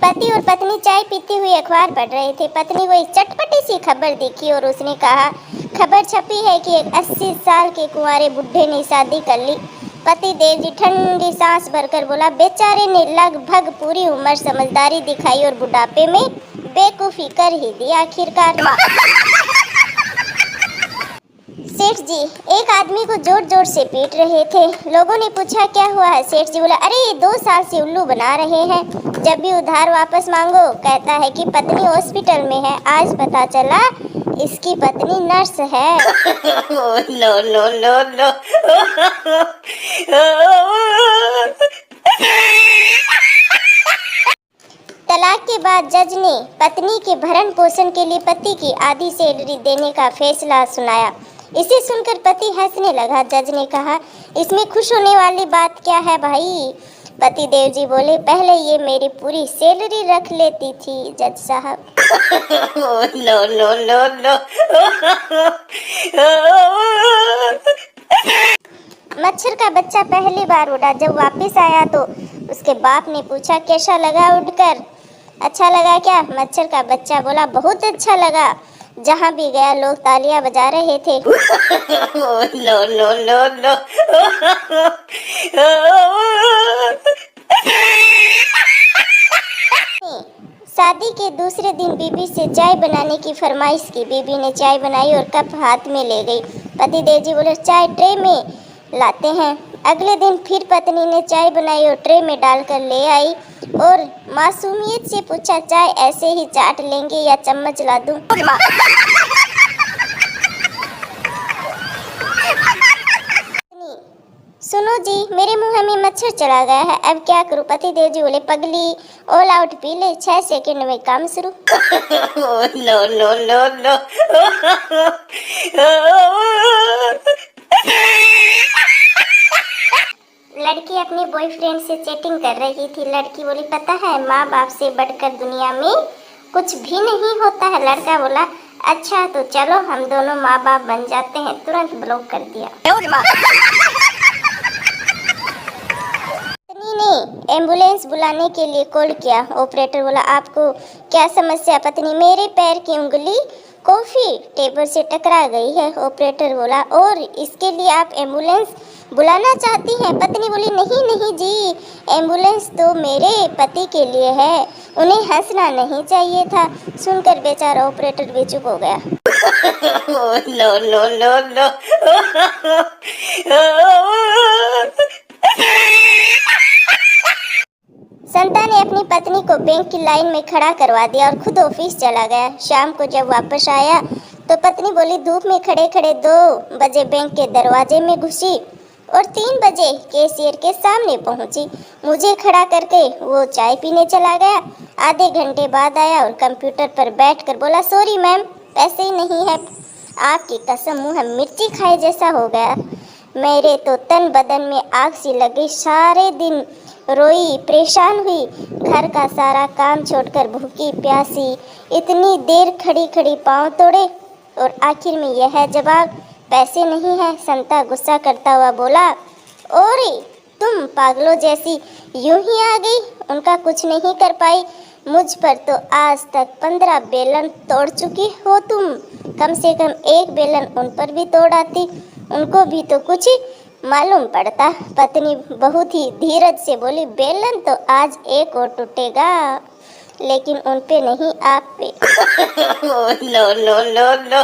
पति और पत्नी चाय पीते हुए अखबार पढ़ रहे थे। पत्नी को एक चटपटी सी खबर दिखी और उसने कहा, खबर छपी है कि एक 80 साल के कुंवारे बुढ़े ने शादी कर ली। पति देव जी ठंडी सांस भरकर बोला, बेचारे ने लगभग पूरी उम्र समझदारी दिखाई और बुढ़ापे में बेवकूफी कर ही दी आखिरकार। सेठ जी एक आदमी को जोर जोर से पीट रहे थे। लोगों ने पूछा, क्या हुआ है? सेठ जी बोला, अरे ये 2 साल से उल्लू बना रहे हैं, जब भी उधार वापस मांगो कहता है कि पत्नी हॉस्पिटल में है। आज पता चला इसकी पत्नी नर्स है। No no no no. तलाक के बाद जज ने पत्नी के भरण पोषण के लिए पति की आधी सैलरी देने का फैसला सुनाया। इसे सुनकर पति हंसने लगा। जज ने कहा, इसमें खुश होने वाली बात क्या है भाई? पति देव जी बोले, पहले ये मेरी पूरी सैलरी रख लेती थी जज साहब। No no no no. मच्छर का बच्चा पहली बार उड़ा। जब वापस आया तो उसके बाप ने पूछा, कैसा लगा उड़कर? अच्छा लगा क्या? मच्छर का बच्चा बोला, बहुत अच्छा लगा। जहाँ भी गया लोग तालियां बजा रहे थे। No no no no. शादी के दूसरे दिन बीबी से चाय बनाने की फरमाइश की। बीबी ने चाय बनाई और कप हाथ में ले गई। पति देव जी बोले, चाय ट्रे में लाते हैं। अगले दिन फिर पत्नी ने चाय बनाई और ट्रे में डालकर ले आई और मासूमियत से पूछा, चाय ऐसे ही चाट लेंगे या चम्मच ला दूं? सुनो जी, मेरे मुंह में मच्छर चला गया है, अब क्या करूं? पति देव जी बोले, पगली ऑल आउट पी ले, 6 सेकंड में काम शुरू। No no no no. लड़की अपने बॉयफ्रेंड से चैटिंग कर रही थी। लड़की बोली, पता है माँ बाप से बढ़कर दुनिया में कुछ भी नहीं होता है। लड़का बोला, अच्छा तो चलो हम दोनों माँ बाप बन जाते हैं। तुरंत ब्लॉक कर दिया। पत्नी ने एम्बुलेंस बुलाने के लिए कॉल किया। ऑपरेटर बोला, आपको क्या समस्या? पत्नी, मेरे पैर की उंगली कॉफी टेबल से टकरा गई है। ऑपरेटर बोला, और इसके लिए आप एम्बुलेंस बुलाना चाहती हैं? पत्नी बोली, नहीं नहीं जी, एम्बुलेंस तो मेरे पति के लिए है, उन्हें हंसना नहीं चाहिए था। सुनकर बेचारा ऑपरेटर भी चुप हो गया। No no no no. Santa ने अपनी पत्नी को बैंक की लाइन में खड़ा करवा दिया और खुद ऑफिस चला गया। शाम को जब वापस आया तो पत्नी बोली, धूप में खड़े खड़े 2 बजे बैंक के दरवाजे में घुसी और 3 बजे कैशियर के सामने पहुंची। मुझे खड़ा करके वो चाय पीने चला गया। आधे घंटे बाद आया और कंप्यूटर पर बैठकर बोला, सॉरी मैम, पैसे ही नहीं है। आपकी कसम मुँह मिर्ची खाए जैसा हो गया। मेरे तो तन बदन में आग सी लगी। सारे दिन रोई, परेशान हुई, घर का सारा काम छोड़कर भूखी प्यासी इतनी देर खड़ी खड़ी पाँव तोड़े और आखिर में यह है जवाब, पैसे नहीं है। संता गुस्सा करता हुआ बोला, ओरे तुम पागलों जैसी यूं ही आ गई, उनका कुछ नहीं कर पाई। मुझ पर तो आज तक 15 बेलन तोड़ चुकी हो तुम, कम से कम 1 बेलन उन पर भी तोड़ आती, उनको भी तो कुछ मालूम पड़ता। पत्नी बहुत ही धीरज से बोली, बेलन तो आज एक और टूटेगा, लेकिन उन पे नहीं, आप पे। No no no no.